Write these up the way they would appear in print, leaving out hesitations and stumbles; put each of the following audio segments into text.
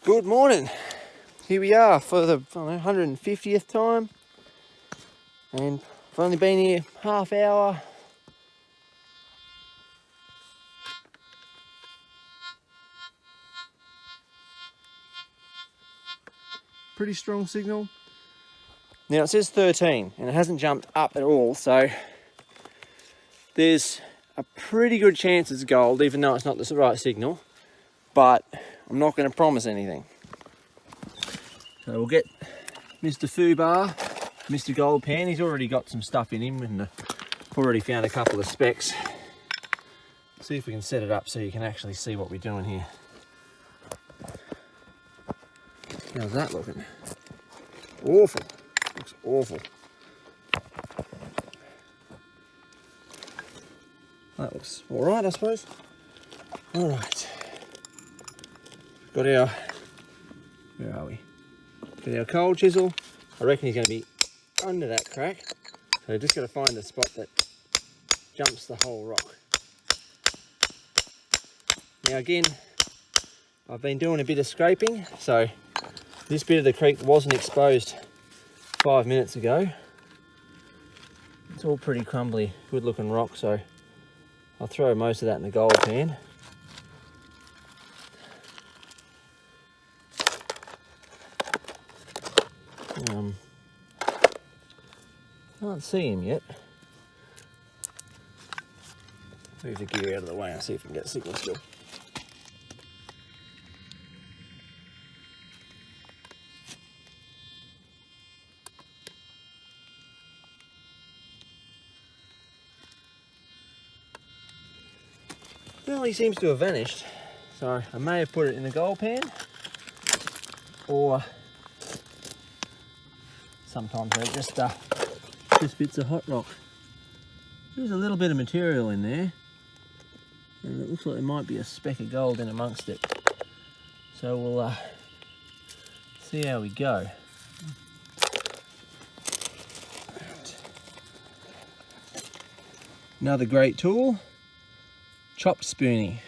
Good morning. Here we are for the 150th time, and I've only been here half hour. Pretty strong signal. Now it says 13 and it hasn't jumped up at all, so there's a pretty good chance it's gold, even though it's not the right signal, but I'm not going to promise anything. So we'll get Mr. Fubar, Mr. Gold Pan. He's already got some stuff in him, and I've already found a couple of specs. See if we can set it up so you can actually see what we're doing here. How's that looking? Awful. Looks awful. That looks all right, I suppose. All right. Got our, where are we? Got our cold chisel. I reckon he's going to be under that crack. So just got to find the spot that jumps the whole rock. Now again, I've been doing a bit of scraping, so this bit of the creek wasn't exposed 5 minutes ago. It's all pretty crumbly, good looking rock, so I'll throw most of that in the gold pan. Can't see him yet. Move the gear out of the way and see if we can get a signal still. Well, he seems to have vanished, so I may have put it in the gold pan, or sometimes they're just bits of hot rock. There's a little bit of material in there, and it looks like there might be a speck of gold in amongst it. So we'll see how we go. Another great tool, chopped spoonie.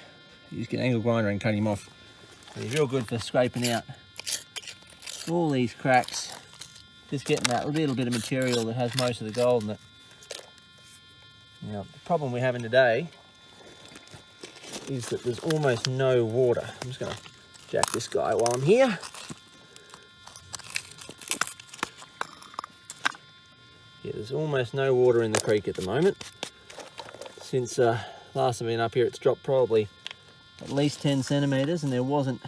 You just get an angle grinder and cut him off. And he's real good for scraping out all these cracks. Just getting that little bit of material that has most of the gold in it. Now, the problem we're having today is that there's almost no water. I'm just going to jack this guy while I'm here. Yeah, there's almost no water in the creek at the moment. Since last I've been up here, it's dropped probably at least 10 centimetres, and there wasn't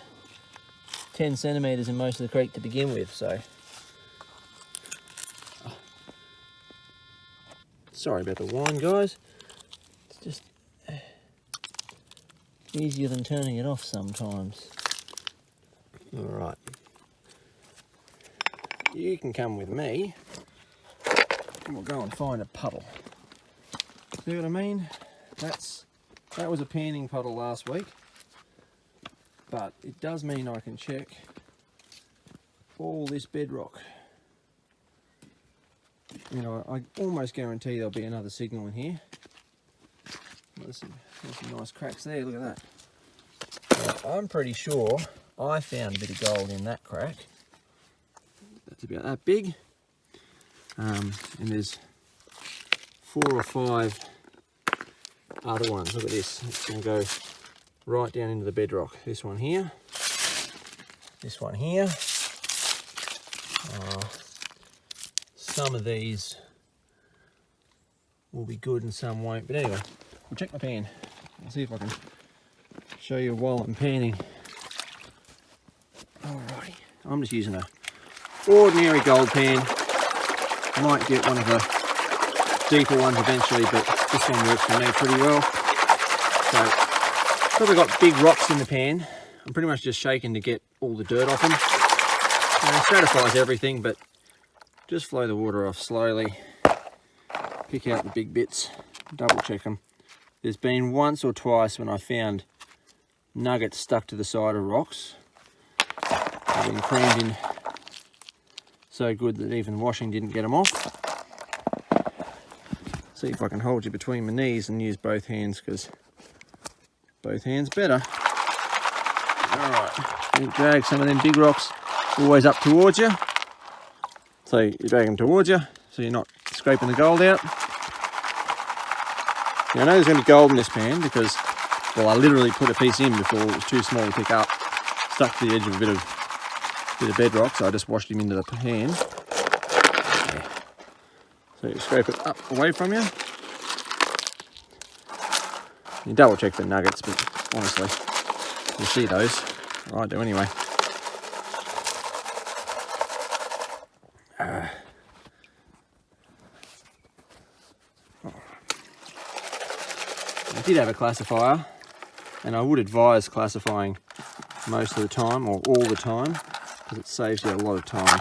10 centimetres in most of the creek to begin with, so sorry about the whine, guys. It's just easier than turning it off sometimes. All right. You can come with me and we'll go and find a puddle. See what I mean? That was a panning puddle last week, but it does mean I can check all this bedrock. You know, I almost guarantee there'll be another signal in here. There's some nice cracks there, look at that. Now, I'm pretty sure I found a bit of gold in that crack. That's about that big. And there's 4 or 5 other ones. Look at this. It's going to go right down into the bedrock. This one here. This one here. Some of these will be good and some won't. But anyway, we'll check my pan. I'll see if I can show you while I'm panning. Alrighty. I'm just using a ordinary gold pan. I might get one of the deeper ones eventually, but this one works for me pretty well. So, because I've got big rocks in the pan, I'm pretty much just shaking to get all the dirt off them. And it stratifies everything, but just flow the water off slowly, pick out the big bits, double check them. There's been once or twice when I found nuggets stuck to the side of rocks. They've been crammed in so good that even washing didn't get them off. See if I can hold you between my knees and use both hands, because both hands better. All right, You drag some of them big rocks always up towards you. So you drag them towards you, so you're not scraping the gold out. Now I know there's going to be gold in this pan because, well, I literally put a piece in before it was too small to pick up. Stuck to the edge of a bit of bedrock, so I just washed him into the pan. Yeah. So you scrape it up away from you. You double check the nuggets, but honestly, you'll see those. Or I do anyway. I did have a classifier, and I would advise classifying most of the time, or all the time, because it saves you a lot of time.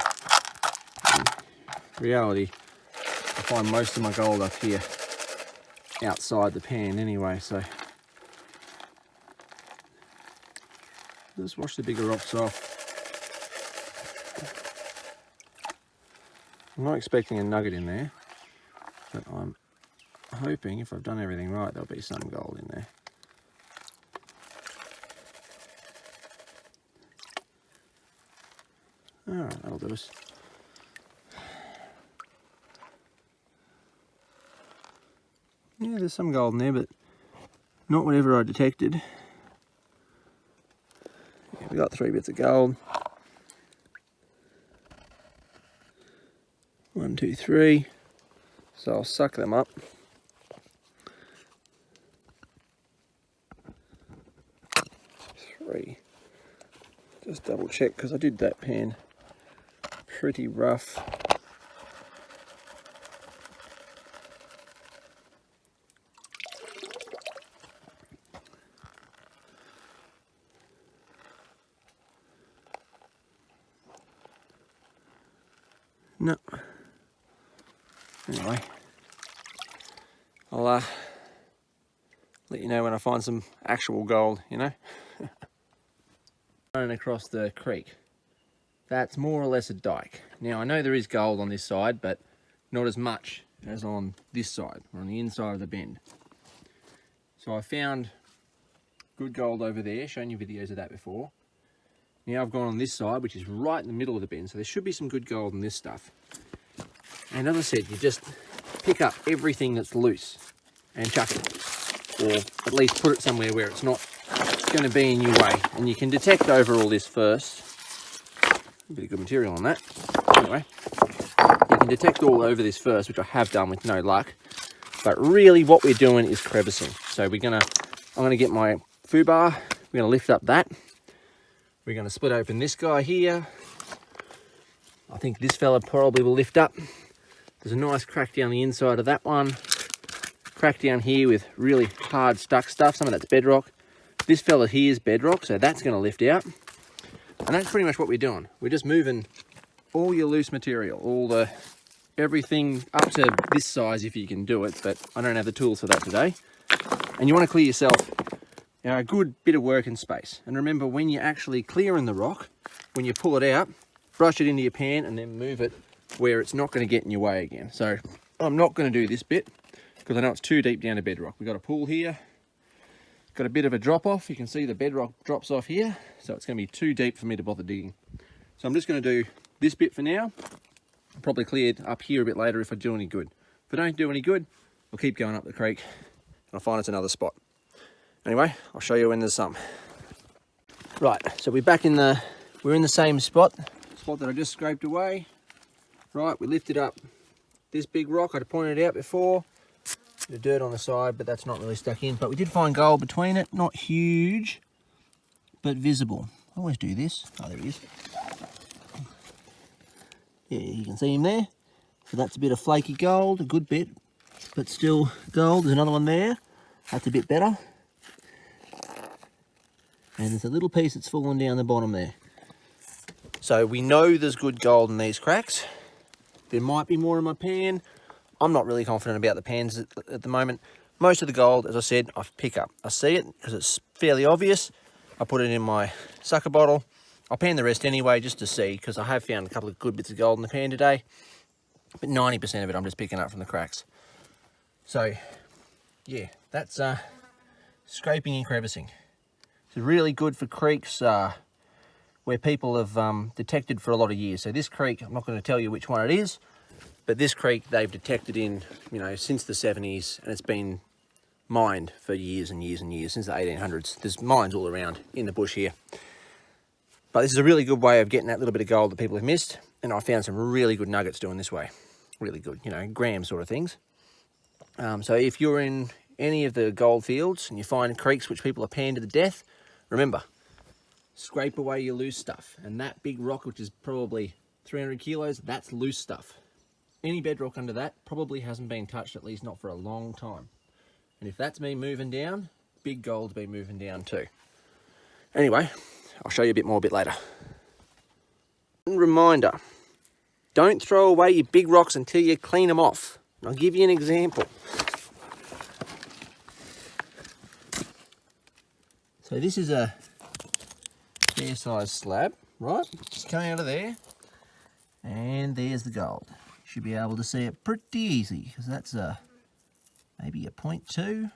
In reality, I find most of my gold up here outside the pan anyway, so just wash the bigger rocks off. I'm not expecting a nugget in there, but I'm hoping if I've done everything right, there'll be some gold in there. Alright, that'll do us. Yeah, there's some gold in there, but not whatever I detected. Yeah, we got 3 bits of gold. 1, 2, 3. So I'll suck them up. Just double check, because I did that pan pretty rough. No. Anyway, I'll let you know when I find some actual gold, you know. Running across the creek. That's more or less a dike. Now I know there is gold on this side, but not as much as on this side, or on the inside of the bend. So I found good gold over there, shown you videos of that before. Now I've gone on this side, which is right in the middle of the bend, so there should be some good gold in this stuff. And as I said, you just pick up everything that's loose and chuck it, or at least put it somewhere where it's not going to be in your way. And you can detect over all this first. A bit of good material on that. Anyway, you can detect all over this first, which I have done with no luck. But really what we're doing is crevicing. So I'm going to get my foobar, we're going to lift up that. We're going to split open this guy here. I think this fella probably will lift up. There's a nice crack down the inside of that one. Crack down here with really hard stuck stuff. Some of that's bedrock. This fella here is bedrock, so that's going to lift out. And that's pretty much what we're doing. We're just moving all your loose material, everything up to this size if you can do it, but I don't have the tools for that today. And you want to clear yourself a good bit of working space. And remember, when you're actually clearing the rock, when you pull it out, brush it into your pan and then move it where it's not going to get in your way again. So I'm not going to do this bit because I know it's too deep down to bedrock. We've got a pool here. Got a bit of a drop off. You can see the bedrock drops off here, so it's going to be too deep for me to bother digging. So I'm just going to do this bit for now. I'll probably clear it up here a bit later if I do any good. If I don't do any good, I'll keep going up the creek and I'll find it's another spot. Anyway, I'll show you when there's some. Right, so we're in the same spot that I just scraped away. Right, we lifted up this big rock I pointed out before. Bit of dirt on the side, but that's not really stuck in. But we did find gold between it. Not huge, but visible. I always do this. Oh, there he is. Yeah, you can see him there. So that's a bit of flaky gold, a good bit, but still gold. There's another one there. That's a bit better. And there's a little piece that's fallen down the bottom there. So we know there's good gold in these cracks. There might be more in my pan. I'm not really confident about the pans at the moment. Most of the gold, as I said, I pick up. I see it because it's fairly obvious. I put it in my sucker bottle. I'll pan the rest anyway just to see, because I have found a couple of good bits of gold in the pan today. But 90% of it I'm just picking up from the cracks. So, yeah, that's scraping and crevicing. It's really good for creeks, where people have detected for a lot of years. So this creek, I'm not going to tell you which one it is, but this creek they've detected in, you know, since the 70s, and it's been mined for years and years and years, since the 1800s. There's mines all around in the bush here. But this is a really good way of getting that little bit of gold that people have missed, and I found some really good nuggets doing this way. Really good, you know, gram sort of things. So if you're in any of the gold fields and you find creeks which people are panned to the death, remember, scrape away your loose stuff. And that big rock, which is probably 300 kilos, that's loose stuff. Any bedrock under that probably hasn't been touched, at least not for a long time. And if that's me moving down, big gold's been moving down too. Anyway, I'll show you a bit more a bit later. Reminder, don't throw away your big rocks until you clean them off. I'll give you an example. So this is a fair sized slab, right? Just coming out of there. And there's the gold. You should be able to see it pretty easy, because that's maybe a 0.2.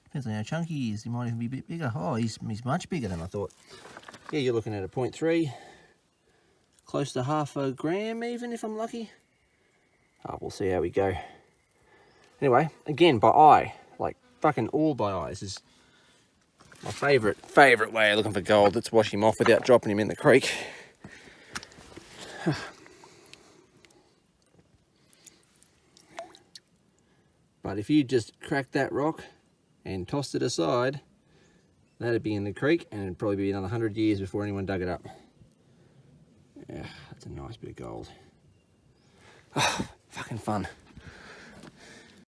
Depends on how chunky he is. He might even be a bit bigger. Oh, he's much bigger than I thought. Yeah, you're looking at a 0.3. Close to half a gram even, if I'm lucky. Oh, we'll see how we go. Anyway, again, by eye. Like, fucking all by eye. This is my favourite way of looking for gold. Let's wash him off without dropping him in the creek. But if you just cracked that rock and tossed it aside, that'd be in the creek, and it'd probably be another 100 years before anyone dug it up. Yeah, that's a nice bit of gold. Oh, fucking fun.